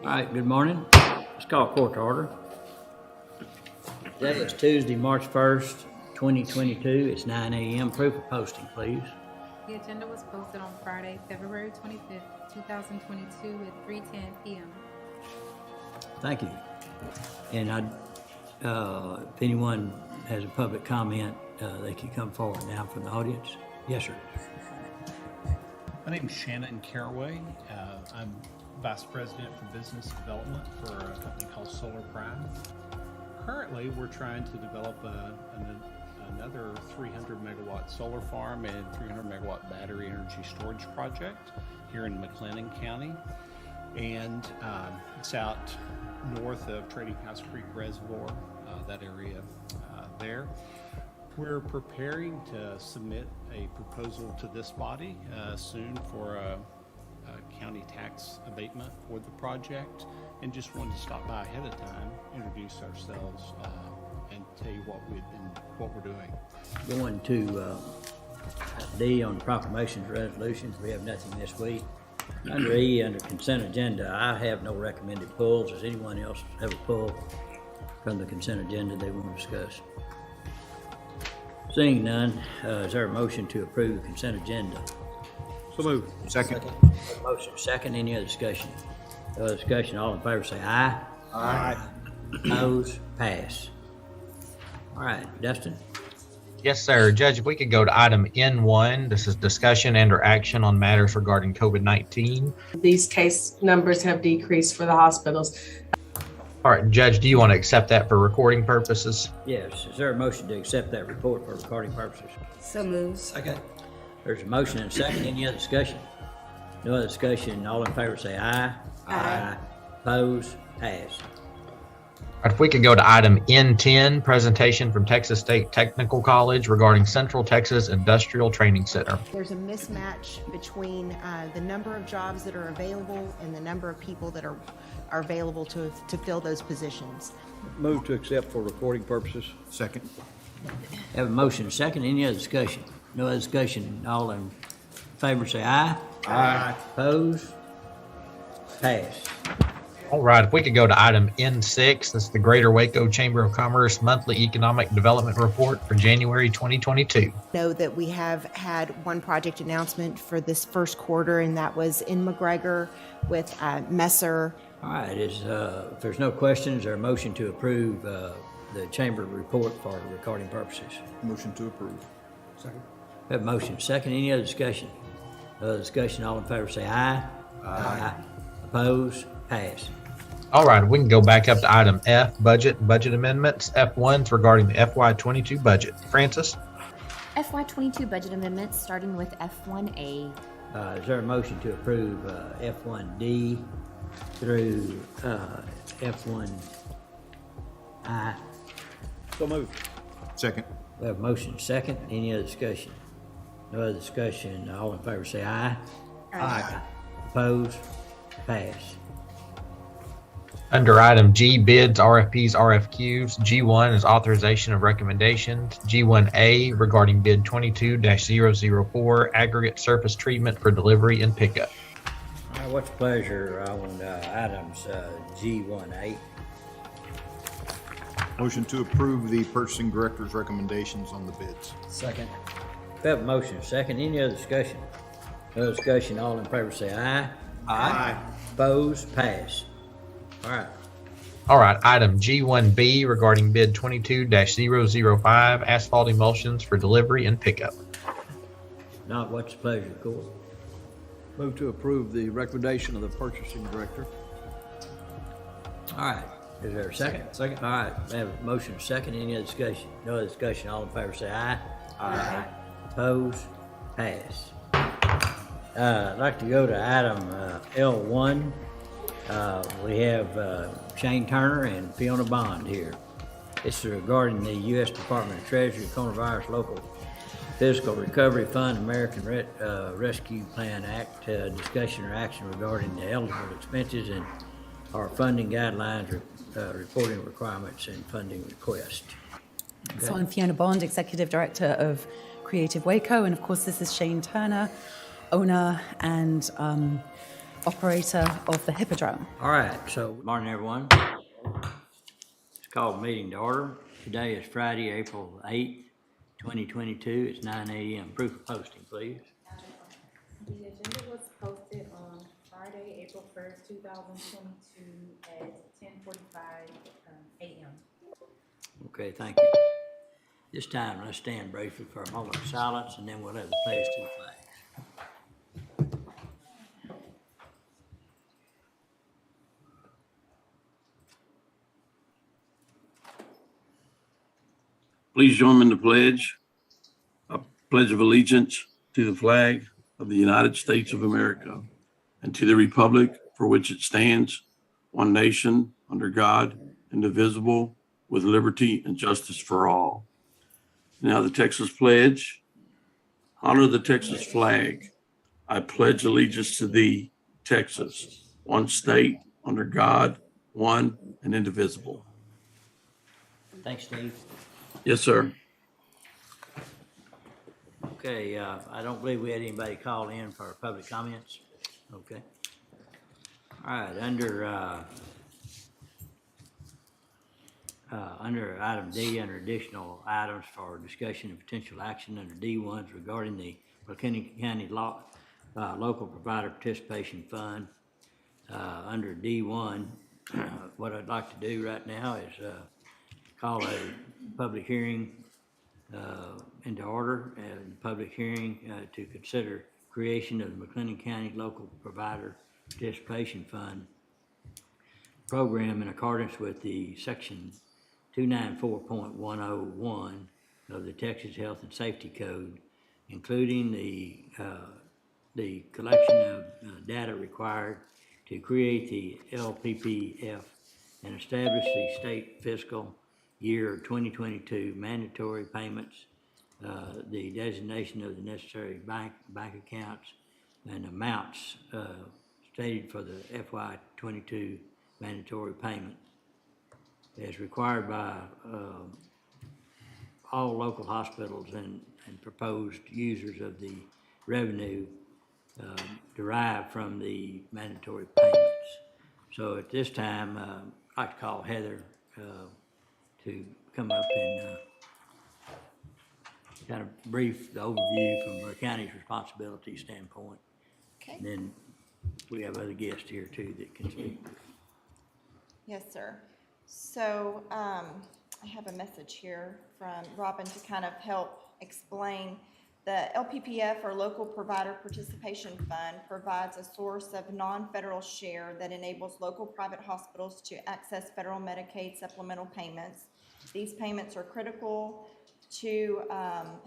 All right, good morning. Let's call court to order. Today is Tuesday, March 1st, 2022. It's 9 a.m. Proof of posting, please. The agenda was posted on Friday, February 25th, 2022 at 3:10 p.m. Thank you. And if anyone has a public comment, they can come forward now from the audience. Yes, sir. My name is Shannon Caraway. I'm Vice President for Business Development for a company called Solar Prime. Currently, we're trying to develop another 300 megawatt solar farm and 300 megawatt battery energy storage project here in McLennan County. And it's out north of Trading House Creek Reservoir, that area there. We're preparing to submit a proposal to this body soon for a county tax abatement for the project, and just wanted to stop by ahead of time, introduce ourselves, and tell you what we're doing. Going to D on proclamations, resolutions. We have nothing this week. Under E, under consent agenda, I have no recommended pulls. Does anyone else have a pull from the consent agenda they want to discuss? Seeing none, is there a motion to approve the consent agenda? So moved. Second. Motion second. Any other discussion? No other discussion. All in favor say aye. Aye. Opposed? Pass. All right, Dustin. Yes, sir. Judge, if we could go to item N1, this is discussion and or action on matters regarding COVID-19. These case numbers have decreased for the hospitals. All right, Judge, do you want to accept that for recording purposes? Yes. Is there a motion to accept that report for recording purposes? So moves. Second. There's a motion and a second. Any other discussion? No other discussion. All in favor say aye. Aye. Opposed? Pass. All right, if we could go to item N10, presentation from Texas State Technical College regarding Central Texas Industrial Training Center. There's a mismatch between the number of jobs that are available and the number of people that are available to fill those positions. Move to accept for recording purposes. Second. Have a motion and a second. Any other discussion? No other discussion. All in favor say aye. Aye. Opposed? Pass. All right, if we could go to item N6, this is the Greater Waco Chamber of Commerce Monthly Economic Development Report for January 2022. Know that we have had one project announcement for this first quarter, and that was in McGregor with Messer. All right, if there's no questions, there a motion to approve the chamber report for recording purposes? Motion to approve. Second. We have a motion second. Any other discussion? No other discussion. All in favor say aye. Aye. Opposed? Pass. All right, we can go back up to item F, budget amendments. F1's regarding the FY22 budget. Francis? FY22 budget amendments, starting with F1A. Is there a motion to approve F1D through F1I? So moved. Second. We have a motion second. Any other discussion? No other discussion. All in favor say aye. Aye. Opposed? Pass. Under item G, bids, RFPs, RFQs, G1 is authorization of recommendations. G1A regarding bid 22-004, aggregate surface treatment for delivery and pickup. All right, what's the pleasure on items G1A? Motion to approve the purchasing director's recommendations on the bids. Second. We have a motion second. Any other discussion? No other discussion. All in favor say aye. Aye. Opposed? Pass. All right. All right, item G1B regarding bid 22-005, asphalt emulsions for delivery and pickup. Not what's the pleasure, court? Move to approve the recommendation of the purchasing director. All right. Is there a second? Second. All right. We have a motion second. Any other discussion? No other discussion. All in favor say aye. Aye. Opposed? Pass. I'd like to go to item L1. We have Shane Turner and Fiona Bond here. This is regarding the U.S. Department of Treasury Coronavirus Local Fiscal Recovery Fund American Rescue Plan Act, discussion or action regarding the eligible expenses and our funding guidelines, reporting requirements, and funding request. Okay. So I'm Fiona Bond, Executive Director of Creative Waco, and of course this is Shane Turner, owner and operator of the Hippodrome. All right, so, morning, everyone. It's called meeting to order. Today is Friday, April 8th, 2022. It's 9 a.m. Proof of posting, please. The agenda was posted on Friday, April 1st, 2022 at 10:45 a.m. Okay, thank you. This time, let's stand briefly for a moment of silence, and then we'll have the pledge to the flag. Please join me in the pledge. A pledge of allegiance to the flag of the United States of America and to the republic for which it stands, one nation, under God, indivisible, with liberty and justice for all. Now the Texas pledge. Honor the Texas flag. I pledge allegiance to thee, Texas, one state, under God, one and indivisible. Thanks, Steve. Yes, sir. Okay, I don't believe we had anybody call in for public comments. Okay. All right, under item D, under additional items for discussion and potential action under D1s regarding the McLennan County Local Provider Participation Fund. Under D1, what I'd like to do right now is call a public hearing into order, and public hearing to consider creation of the McLennan County Local Provider Participation Fund program in accordance with the section 294.101 of the Texas Health and Safety Code, including the collection of data required to create the LPPF and establish the state fiscal year 2022 mandatory payments, the designation of the necessary bank accounts and amounts stated for the FY 22 mandatory payment as required by all local hospitals and proposed users of the revenue derived from the mandatory payments. So at this time, I'd like to call Heather to come up and kind of brief the overview from our county's responsibility standpoint. Okay. And then we have other guests here too that can speak. Yes, sir. So I have a message here from Robin to kind of help explain. The LPPF, or Local Provider Participation Fund, provides a source of non-federal share that enables local private hospitals to access federal Medicaid supplemental payments. These payments are critical to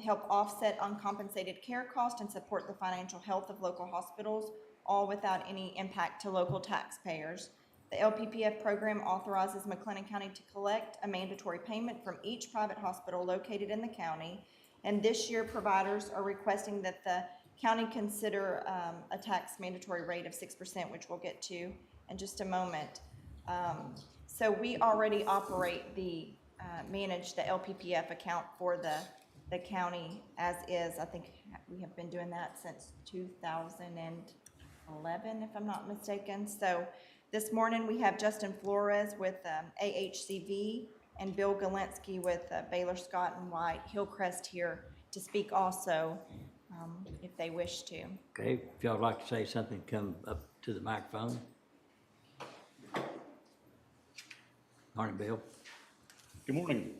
help offset uncompensated care costs and support the financial health of local hospitals, all without any impact to local taxpayers. The LPPF program authorizes McLennan County to collect a mandatory payment from each private hospital located in the county. And this year, providers are requesting that the county consider a tax mandatory rate of 6%, which we'll get to in just a moment. So we already operate manage the LPPF account for the county as is. I think we have been doing that since 2011, if I'm not mistaken. So this morning we have Justin Flores with AHCV and Bill Galinsky with Baylor Scott and White Hillcrest here to speak also, if they wish to. Okay, if y'all would like to say something, come up to the microphone. Morning, Bill. Good morning.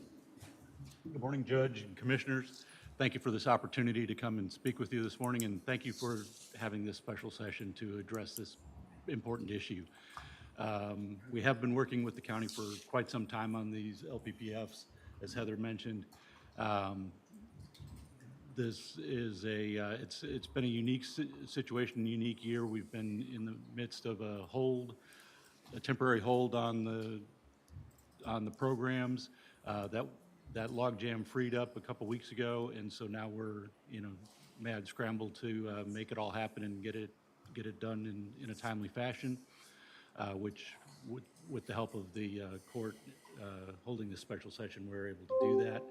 Good morning, Judge and Commissioners. Thank you for this opportunity to come and speak with you this morning, and thank you for having this special session to address this important issue. We have been working with the county for quite some time on these LPPFs, as Heather mentioned. This is it's been a unique situation, unique year. We've been in the midst of a temporary hold on the programs. That logjam freed up a couple weeks ago, and so now we're mad scramble to make it all happen and get it done in a timely fashion. Which, with the help of the court holding this special session, we're able to do that.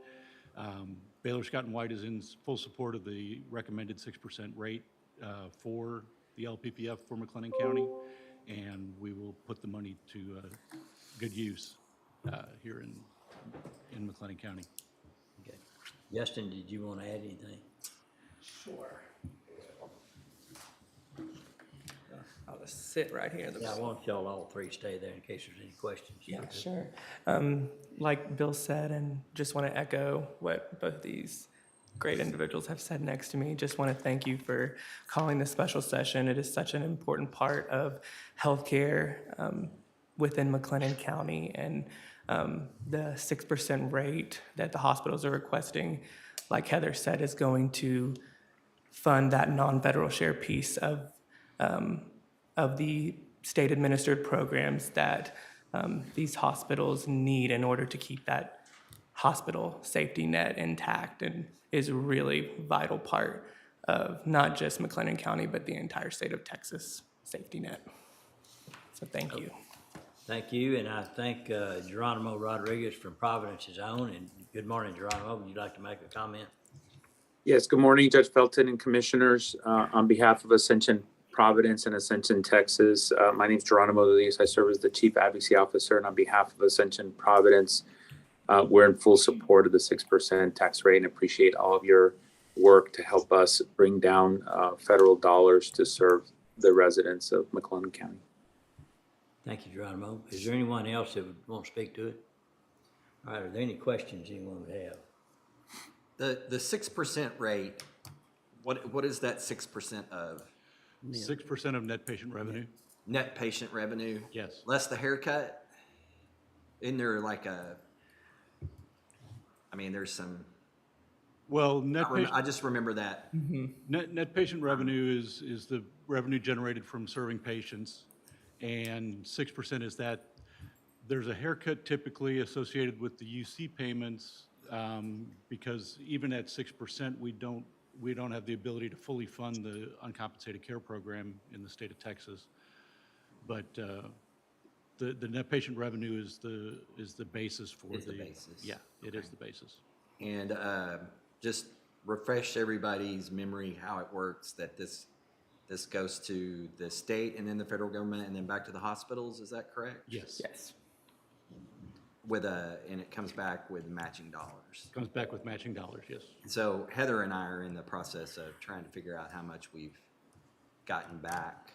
Baylor Scott and White is in full support of the recommended 6% rate for the LPPF for McLennan County. and we will put the money to good use here in McLennan County. Okay. Justin, did you want to add anything? Sure. I'll just sit right here. Yeah, I want y'all all three stay there in case there's any questions. Yeah, sure. Like Bill said, and just want to echo what both these great individuals have said next to me. Just want to thank you for calling this special session. It is such an important part of healthcare within McLennan County, and the 6% rate that the hospitals are requesting, like Heather said, is going to fund that non-federal share piece of the state-administered programs that these hospitals need in order to keep that hospital safety net intact, and is a really vital part of not just McLennan County, but the entire state of Texas safety net. So thank you. Thank you, and I thank Geronimo Rodriguez from Providence's own, and good morning, Geronimo. Would you like to make a comment? Yes, good morning, Judge Felton and Commissioners. On behalf of Ascension Providence and Ascension, Texas, my name is Geronimo Luis. I serve as the Chief Advocacy Officer, and on behalf of Ascension Providence, we're in full support of the 6% tax rate and appreciate all of your work to help us bring down federal dollars to serve the residents of McLennan County. Thank you, Geronimo. Is there anyone else that would want to speak to it? All right, are there any questions anyone would have? The 6% rate, what is that 6% of? 6% of net patient revenue? Net patient revenue? Yes. Less the haircut? Isn't there like there's some, Well, I just remember that. net patient revenue is the revenue generated from serving patients, and 6% is that. There's a haircut typically associated with the UC payments, because even at 6%, we don't have the ability to fully fund the uncompensated care program in the state of Texas. But the net patient revenue is the basis for the basis. Yeah, it is the basis. And just refresh everybody's memory how it works, that this goes to the state and then the federal government and then back to the hospitals. Is that correct? Yes. Yes. And it comes back with matching dollars. Comes back with matching dollars, yes. So Heather and I are in the process of trying to figure out how much we've gotten back.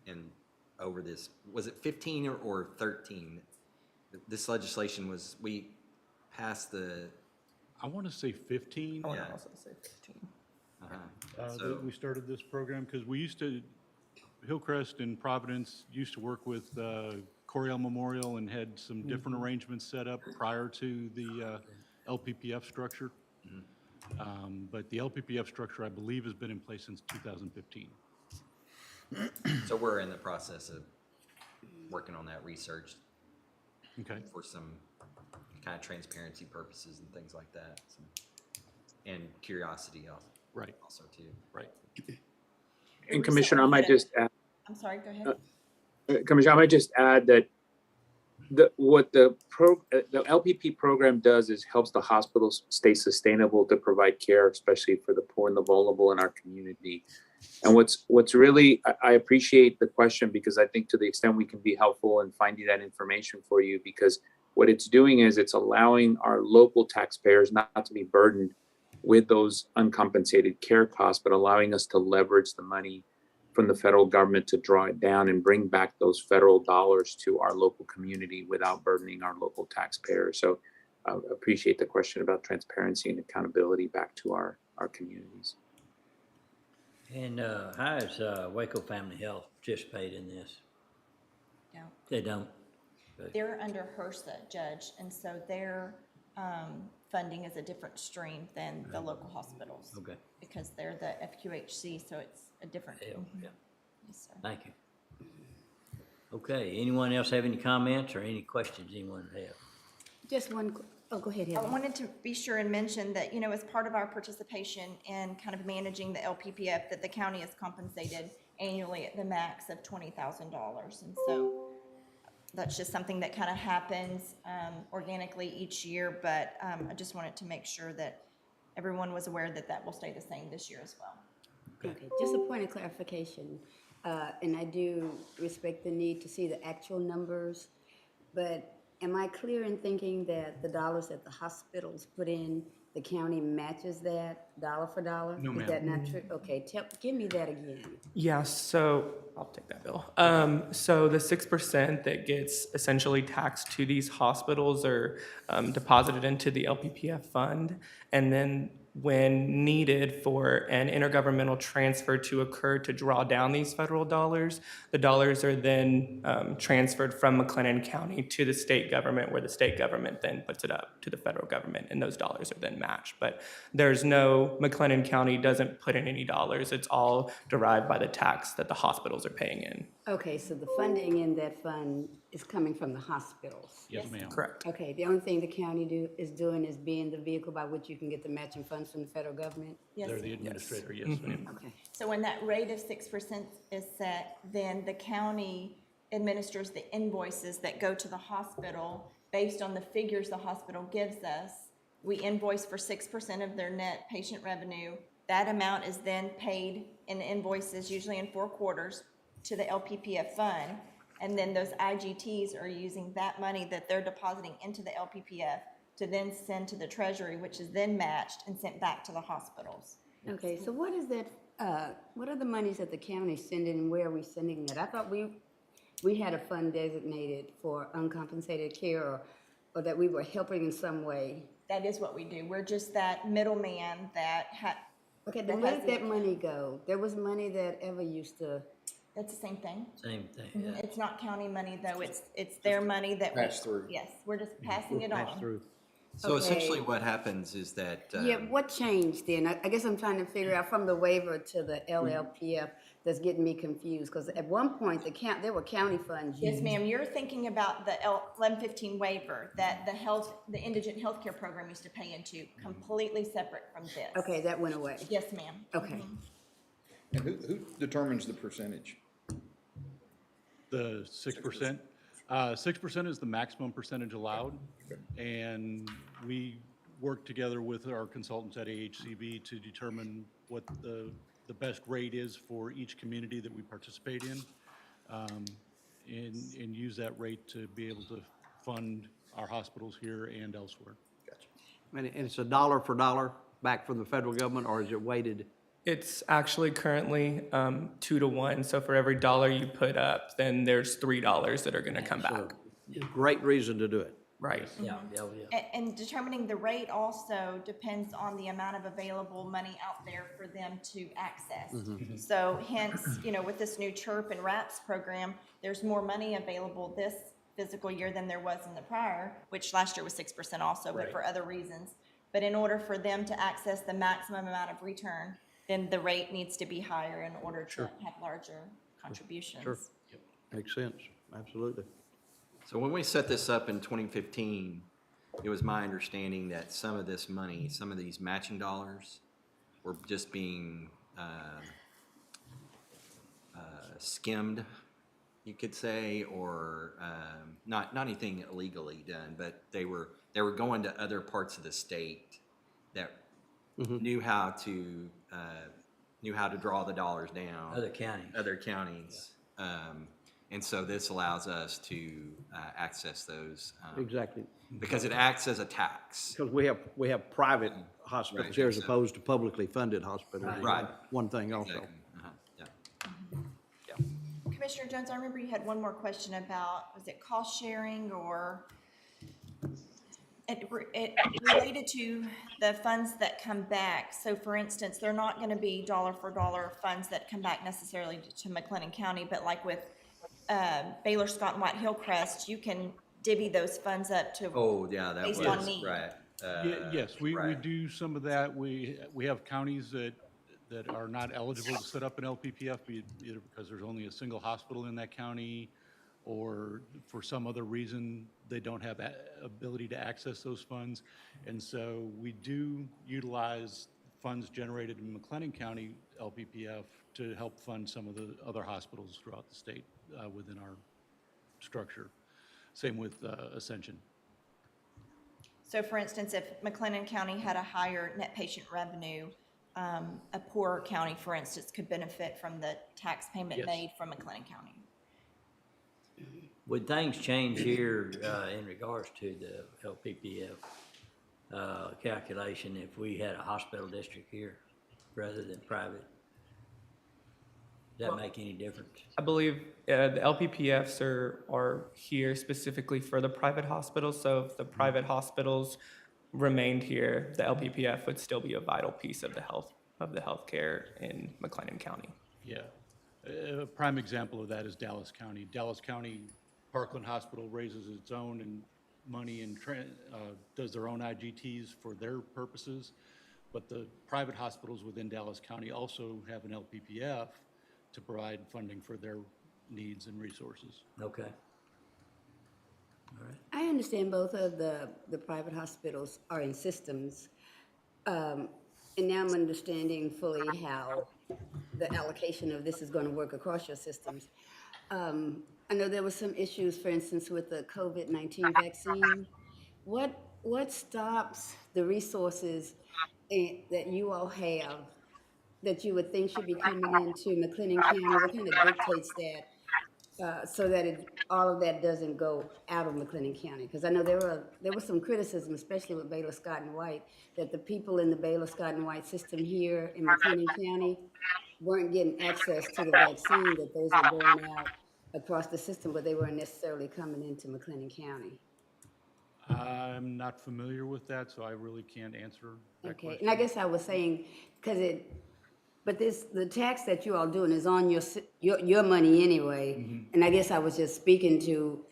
And over this, was it 15 or 13? This legislation we passed I want to say 15. I want to also say 15. That we started this program because we used to, Hillcrest and Providence used to work with Coryell Memorial and had some different arrangements set up prior to the LPPF structure. But the LPPF structure, I believe, has been in place since 2015. So we're in the process of working on that research. Okay. For some kind of transparency purposes and things like that. And curiosity also. Right. Also too. Right. And Commissioner, I might just add. I'm sorry, go ahead. Commissioner, I might just add that what the LPP program does is helps the hospitals stay sustainable to provide care, especially for the poor and the vulnerable in our community. And what's really, I appreciate the question, because I think to the extent we can be helpful in finding that information for you, because what it's doing is it's allowing our local taxpayers not to be burdened with those uncompensated care costs, but allowing us to leverage the money from the federal government to draw it down and bring back those federal dollars to our local community without burdening our local taxpayers. So I appreciate the question about transparency and accountability back to our communities. And how does Waco Family Health participate in this? No. They don't? They're under HRSA, Judge, and so their funding is a different stream than the local hospitals. Okay. Because they're the FQHC, so it's a different. Yeah. Yes, sir. Thank you. Okay, anyone else have any comments or any questions anyone have? Just one, go ahead, I Heather. wanted to be sure and mention that, as part of our participation in kind of managing the LPPF, that the county is compensated annually at the max of $20,000. And so that's just something that kind of happens organically each year, but I just wanted to make sure that everyone was aware that that will stay the same this year as well. Okay, just a point of clarification, and I do respect the need to see the actual numbers, but am I clear in thinking that the dollars that the hospitals put in, the county matches that dollar for dollar? No, Is that ma'am. not true? Okay, give me that again. Yeah, so I'll take that, Bill. So the 6% that gets essentially taxed to these hospitals are deposited into the LPPF fund, and then when needed for an intergovernmental transfer to occur to draw down these federal dollars, the dollars are then transferred from McLennan County to the state government, where the state government then puts it up to the federal government, and those dollars are then matched. But there's no, McLennan County doesn't put in any dollars. It's all derived by the tax that the hospitals are paying in. Okay, so the funding in that fund is coming from the hospitals? Yes, ma'am. Correct. Okay, the only thing the county is doing is being the vehicle by which you can get the matching funds from the federal government? Yes. They're the administrator, yes, ma'am. Okay. So when that rate of 6% is set, then the county administers the invoices that go to the hospital based on the figures the hospital gives us. We invoice for 6% of their net patient revenue. That amount is then paid in invoices, usually in 4 quarters, to the LPPF fund. And then those IGTs are using that money that they're depositing into the LPPF to then send to the treasury, which is then matched and sent back to the hospitals. Okay, so what is that, what are the monies that the county is sending and where are we sending that? I thought we had a fund designated for uncompensated care or that we were helping in some way. That is what we do. We're just that middleman that Okay, then where did that money go? There was money that ever used to. It's the same thing. Same thing, yeah. It's not county money though, it's their money that we. Pass through. Yes, we're just passing it Pass on. through. So Okay. essentially what happens is that, Yeah, what changed then? I guess I'm trying to figure out from the waiver to the LLPF that's getting me confused. Because at one point, there were county funds Yes, used. ma'am, you're thinking about the 1115 waiver that the indigent healthcare program used to pay into, completely separate from this. Okay, that went away. Yes, ma'am. Okay. And who determines the percentage? The 6%. 6% is the maximum percentage allowed. And we work together with our consultants at AHCB to determine what the best rate is for each community that we participate in, and use that rate to be able to fund our hospitals here and elsewhere. And it's a dollar for dollar back from the federal government, or is it weighted? It's actually currently 2 to 1. So for every dollar you put up, then there's $3 that are going to come back. Great reason to do it. Right. Yeah, yeah, yeah. And determining the rate also depends on the amount of available money out there for them to access. So hence, with this new CHIRP and RAPS program, there's more money available this fiscal year than there was in the prior, which last year was 6% also, but for other reasons. But in order for them to access the maximum amount of return, then the rate needs to be higher in order to have larger contributions. Sure. Makes sense, absolutely. so when we set this up in 2015, it was my understanding that some of this money, some of these matching dollars were just being skimmed, you could say, or not anything illegally done, but they were going to other parts of the state that knew how to draw the dollars down. Other counties. And so this allows us to access those. Exactly. Because it acts as a tax. Because we have private hospitals Right, here as so- opposed to publicly funded hospitals. Right. One thing also. Exactly. Yeah. Commissioner Jones, I remember you had one more question about, was it cost sharing or it related to the funds that come back. So for instance, they're not going to be dollar for dollar funds that come back necessarily to McLennan County, but like with Baylor Scott and White Hillcrest, you can divvy those funds up to based on need. Right. Yes, we right. do some of that. We have counties that are not eligible to set up an LPPF, either because there's only a single hospital in that county, or for some other reason, they don't have ability to access those funds. And so we do utilize funds generated in McLennan County LPPF to help fund some of the other hospitals throughout the state within our structure. Same with Ascension. So for instance, if McLennan County had a higher net patient revenue, a poorer county, for instance, could benefit from the tax payment Yes. made from McLennan County. Would things change here, in regards to the LPPF, calculation if we had a hospital district here rather than private? Does that make any difference? I believe the LPPFs are here specifically for the private hospitals. So if the private hospitals remained here, the LPPF would still be a vital piece of the healthcare in McLennan County. Yeah. A prime example of that is Dallas County. Dallas County Parkland Hospital raises its own and money and does their own IGTs for their purposes. But the private hospitals within Dallas County also have an LPPF to provide funding for their needs and resources. Okay. All right. I understand both of the private hospitals are in systems. And now I'm understanding fully how the allocation of this is going to work across your systems. I know there were some issues, for instance, with the COVID-19 vaccine. What stops the resources that you all have that you would think should be coming into McLennan County? What kind of dictates that so that all of that doesn't go out of McLennan County? Because I know there was some criticism, especially with Baylor Scott and White, that the people in the Baylor Scott and White system here in McLennan County weren't getting access to the vaccine, that those were going out across the system, but they weren't necessarily coming into McLennan County. I'm not familiar with that, so I really can't answer that Okay, question. and I guess I was saying, but the tax that you all doing is on your money anyway. Mm-hmm. And I guess I was just speaking to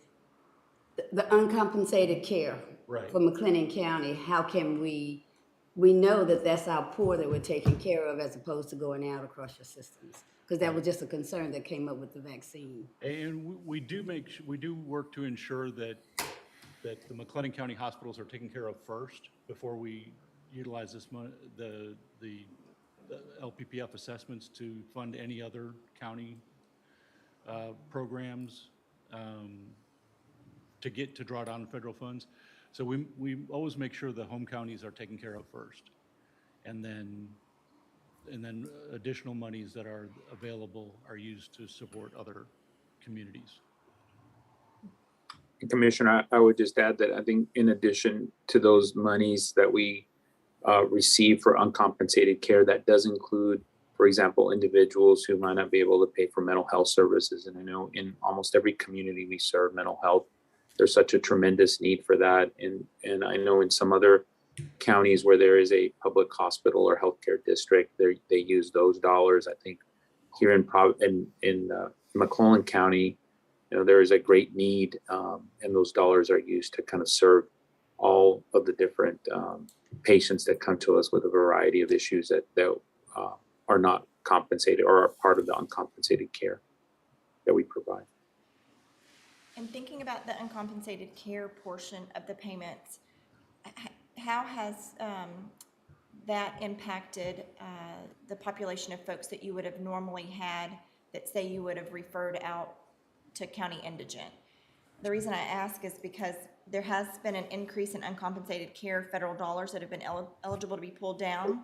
the uncompensated care Right. for McLennan County. How can we know that that's our poor that we're taking care of as opposed to going out across your systems? Because that was just a concern that came up with the vaccine. And we do work to ensure that the McLennan County hospitals are taken care of first before we utilize this money, the LPPF assessments to fund any other county programs to draw down federal funds. So we always make sure the home counties are taken care of first, and then additional monies that are available are used to support other communities. Commissioner, I would just add that I think in addition to those monies that we receive for uncompensated care, that does include, for example, individuals who might not be able to pay for mental health services. And I know in almost every community we serve mental health, there's such a tremendous need for that. And I know in some other counties where there is a public hospital or healthcare district, they use those dollars. I think here in McClellan County, there is a great need, and those dollars are used to kind of serve all of the different patients that come to us with a variety of issues that are not compensated or are part of the uncompensated care that we provide. And thinking about the uncompensated care portion of the payments, how has that impacted the population of folks that you would have normally had that say you would have referred out to county indigent? The reason I ask is because there has been an increase in uncompensated care federal dollars that have been eligible to be pulled down,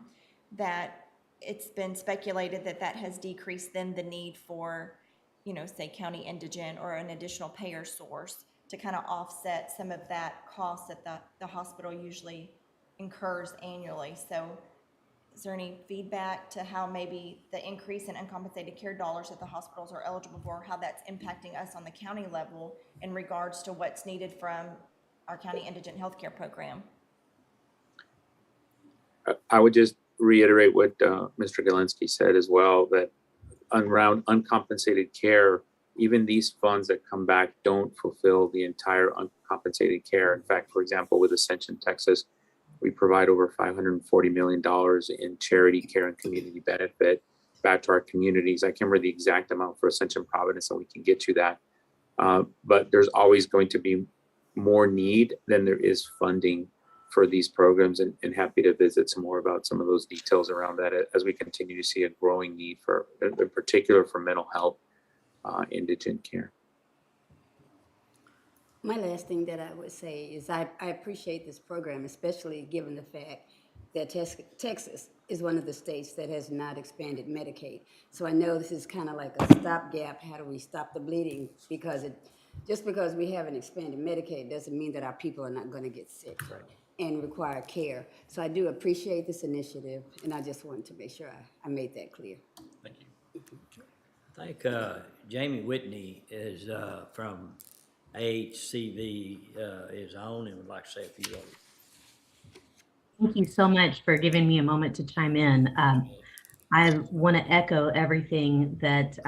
that it's been speculated that has decreased then the need for, say county indigent or an additional payer source to kind of offset some of that cost that the hospital usually incurs annually. So is there any feedback to how maybe the increase in uncompensated care dollars that the hospitals are eligible for, how that's impacting us on the county level in regards to what's needed from our county indigent healthcare program? I would just reiterate what Mr. Galinsky said as well, that around uncompensated care, even these funds that come back don't fulfill the entire uncompensated care. In fact, for example, with Ascension, Texas, we provide over $540 million in charity care and community benefit back to our communities. I can't remember the exact amount for Ascension Providence, and we can get to that. But there's always going to be more need than there is funding for these programs, and happy to visit some more about some of those details around that as we continue to see a growing need for, in particular, for mental health indigent care. My last thing that I would say is I appreciate this program, especially given the fact that Texas is one of the states that has not expanded Medicaid. So I know this is kind of like a stopgap. How do we stop the bleeding? Because just because we haven't expanded Medicaid doesn't mean that our people are not going to get sick and require care. So I do appreciate this initiative, and I just wanted to make sure I made that clear. Thank you. I think Jamie Whitney is from AHCV is on and would like to say a few words. Thank you so much for giving me a moment to chime in. I want to echo everything that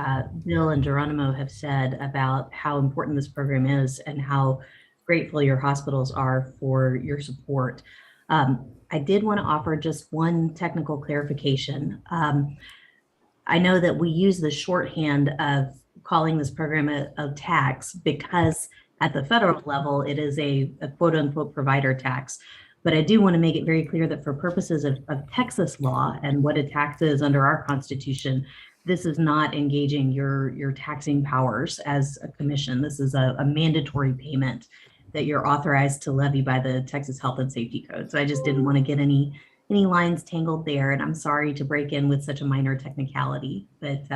Bill and Geronimo have said about how important this program is and how grateful your hospitals are for your support. I did want to offer just one technical clarification. I know that we use the shorthand of calling this program a tax because at the federal level, it is a quote unquote provider tax. But I do want to make it very clear that for purposes of Texas law and what a tax is under our Constitution, this is not engaging your taxing powers as a commission. This is a mandatory payment that you're authorized to levy by the Texas Health and Safety Code. So I just didn't want to get any lines tangled there. And I'm sorry to break in with such a minor technicality, but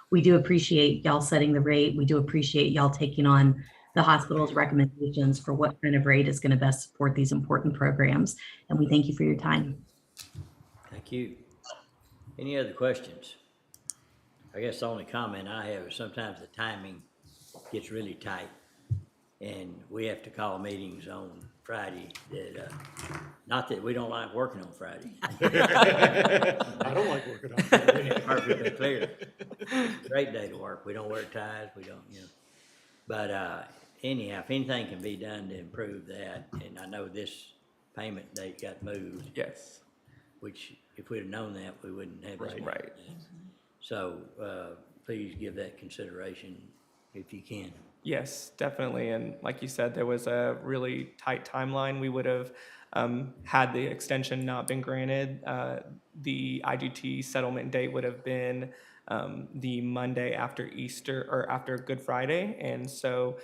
we do appreciate y'all setting the rate. We do appreciate y'all taking on the hospital's recommendations for what kind of rate is going to best support these important programs. And we thank you for your time. Thank you. Any other questions? I guess the only comment I have is sometimes the timing gets really tight and we have to call meetings on Friday that, not that we don't like working on Friday. I don't like working on Friday. Perfectly clear. Great day to work. We don't wear ties. We don't, you know. But anyhow, if anything can be done to improve that, and I know this payment date got moved. Yes. Which, if we'd have known that, we wouldn't have this. Right. So please give that consideration if you can. Yes, definitely. And like you said, there was a really tight timeline. We would have had the extension not been granted. The IGT settlement date would have been the Monday after Easter or after Good Friday. And so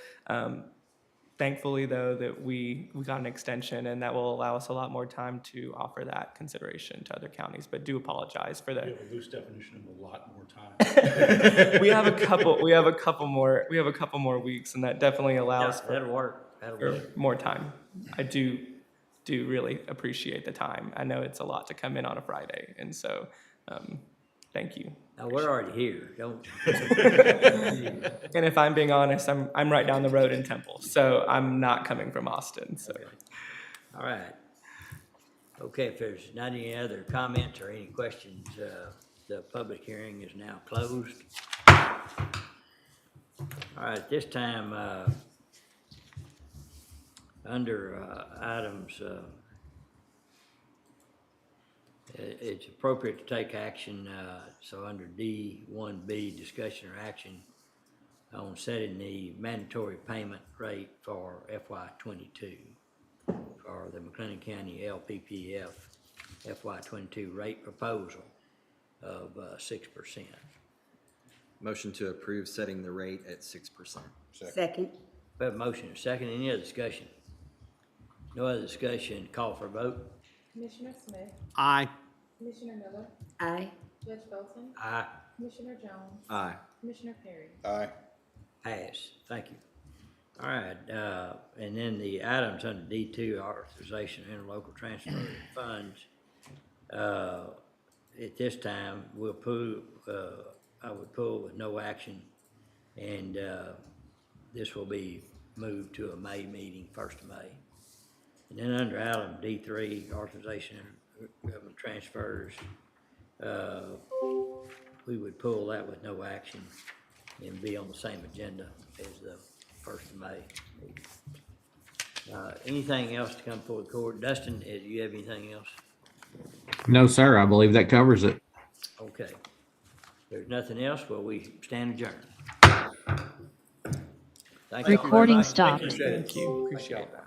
thankfully, though, that we got an extension, and that will allow us a lot more time to offer that consideration to other counties. But do apologize for that. We have a loose definition of a lot more time. We have a couple more weeks, and that definitely allows That'll work. That'll for work. more time. I do really appreciate the time. I know it's a lot to come in on a Friday, and so thank you. Now, we're already here. Don't. And if I'm being honest, I'm right down the road in Temple, so I'm not coming from Austin. So, All right. Okay, if there's not any other comments or any questions, the public hearing is now closed. All right, at this time, under items, it's appropriate to take action, so under D1B, discussion or action on setting the mandatory payment rate for FY22 for the McLennan County LPPF FY22 rate proposal of 6%. Motion to approve setting the rate at 6%. Second. We have a motion and a second. Any other discussion? No other discussion. Call for a vote. Commissioner Smith, Aye. Commissioner Miller, Aye. Judge Bolton, Aye. Commissioner Jones, Aye. Commissioner Perry. Aye. Pass. Thank you. All right, and then the items under D2, authorization of interlocal transfer of funds. At this time, we'll pull, I would pull with no action, and this will be moved to a May meeting, 1st of May. And then under item D3, authorization of government transfers, we would pull that with no action and be on the same agenda as the 1st of May meeting. Anything else to come forward, court? Dustin, do you have anything else? No, sir. I believe that covers it. Okay. If there's nothing else, well, we stand adjourned. Thank you all very Recording much. stopped. thank you. Appreciate that.